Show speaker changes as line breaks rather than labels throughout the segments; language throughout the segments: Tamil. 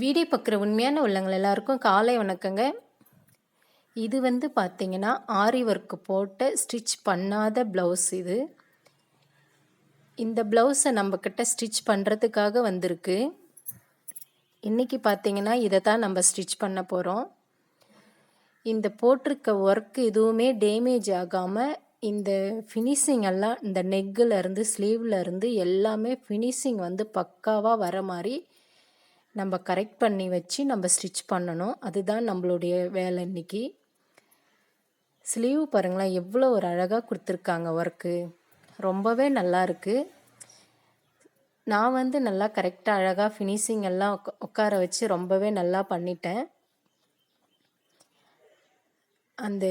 வீடியோ பார்க்குற உண்மையான உள்ளவங்க எல்லாருக்கும் காலை வணக்கங்க. இது பார்த்தீங்கன்னா, ஆரி ஒர்க் போட்ட ஸ்டிச் பண்ணாத ப்ளவுஸ் இது. இந்த ப்ளவுஸை நம்மக்கிட்ட ஸ்டிச் பண்ணுறதுக்காக வந்திருக்கு. இன்றைக்கி பார்த்தீங்கன்னா, இதை தான் நம்ம ஸ்டிச் பண்ண போகிறோம். இந்த போட்டிருக்க ஒர்க் எதுவுமே டேமேஜ் ஆகாமல் இந்த ஃபினிஷிங் எல்லாம் இந்த நெக்கிலேருந்து ஸ்லீவ்லேருந்து எல்லாமே ஃபினிஷிங் பக்காவாக வர மாதிரி நம்ம கரெக்ட் பண்ணி வச்சு நம்ம ஸ்டிச் பண்ணணும். அதுதான் நம்மளுடைய வேலை இன்னைக்கு. ஸ்லீவ் பாருங்களேன், எவ்வளோ ஒரு அழகாக கொடுத்துருக்காங்க ஒர்க்கு. ரொம்பவே நல்லா இருக்குது. நான் நல்லா கரெக்டாக அழகாக ஃபினிஷிங் எல்லாம் உட்கார வச்சு ரொம்பவே நல்லா பண்ணிட்டேன். அந்த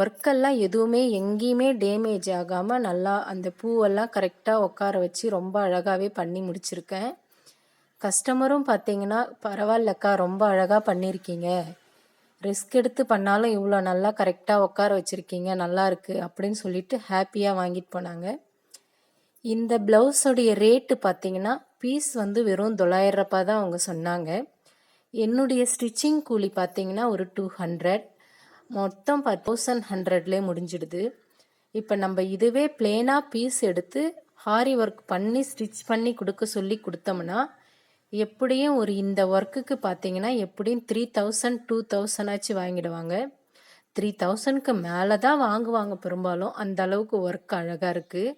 ஒர்க்கெல்லாம் எதுவுமே எங்கேயுமே டேமேஜ் ஆகாமல் நல்லா அந்த பூவெல்லாம் கரெக்டாக உட்கார வச்சு ரொம்ப அழகாகவே பண்ணி முடிச்சிருக்கேன். கஸ்டமரும் பார்த்தீங்கன்னா, பரவாயில்லக்கா, ரொம்ப அழகாக பண்ணியிருக்கீங்க, ரிஸ்க் எடுத்து பண்ணாலும் இவ்வளோ நல்லா கரெக்டாக உட்கார வச்சுருக்கீங்க, நல்லா இருக்குது அப்படின்னு சொல்லிட்டு ஹாப்பியாக வாங்கிட்டு போனாங்க. இந்த ப்ளவுஸோடைய ரேட்டு பார்த்தீங்கன்னா, பீஸ் வெறும் 900 ரூபாய் தான் அவங்க சொன்னாங்க. என்னுடைய ஸ்டிச்சிங் கூலி பார்த்தீங்கன்னா ஒரு 200, மொத்தம் 1100லே முடிஞ்சிடுது. இப்போ நம்ம இதுவே பிளேனாக பீஸ் எடுத்து ஹாரி ஒர்க் பண்ணி ஸ்டிச் பண்ணி கொடுத்தோம்னா எப்படியும் ஒரு இந்த ஒர்க்குக்கு பார்த்தீங்கன்னா எப்படியும் 3000 2000 ஆச்சு வாங்கிடுவாங்க. 3000க்கு மேலே தான் வாங்குவாங்க பெரும்பாலும். அந்த அளவுக்கு ஒர்க் அழகாக இருக்குது.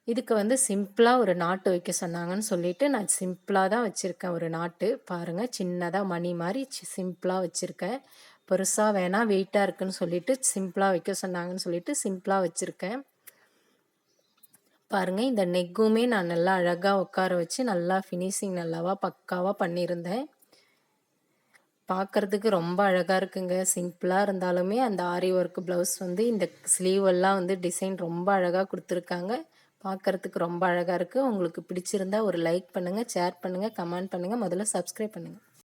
இதுக்கு சிம்பிளாக ஒரு நாட்டு வைக்க சொன்னாங்கன்னு சொல்லிட்டு நான் சிம்பிளாக தான் வச்சுருக்கேன். ஒரு நாட்டு பாருங்கள், சின்னதாக மணி மாதிரி சிம்பிளாக வச்சுருக்கேன். பெருசாக வேணாம், வெயிட்டாக இருக்குன்னு சொல்லிட்டு சிம்பிளாக வைக்க சொன்னாங்கன்னு சொல்லிட்டு சிம்பிளாக வச்சுருக்கேன். பாருங்கள், இந்த நெக்குமே நான் நல்லா அழகாக உட்கார வச்சு நல்லா ஃபினிஷிங் நல்லாவா பக்காவாக பண்ணியிருந்தேன். பார்க்குறதுக்கு ரொம்ப அழகாக இருக்குங்க. சிம்பிளாக இருந்தாலுமே அந்த ஆரி ஒர்க் ப்ளவுஸ் இந்த ஸ்லீவெல்லாம் டிசைன் ரொம்ப அழகாக கொடுத்துருக்காங்க. பார்க்குறதுக்கு ரொம்ப அழகாக இருக்குது. உங்களுக்கு பிடிச்சிருந்தா ஒரு லைக் பண்ணுங்கள், ஷேர் பண்ணுங்கள், கமெண்ட் பண்ணுங்கள், முதல்ல சப்ஸ்கிரைப் பண்ணுங்கள்.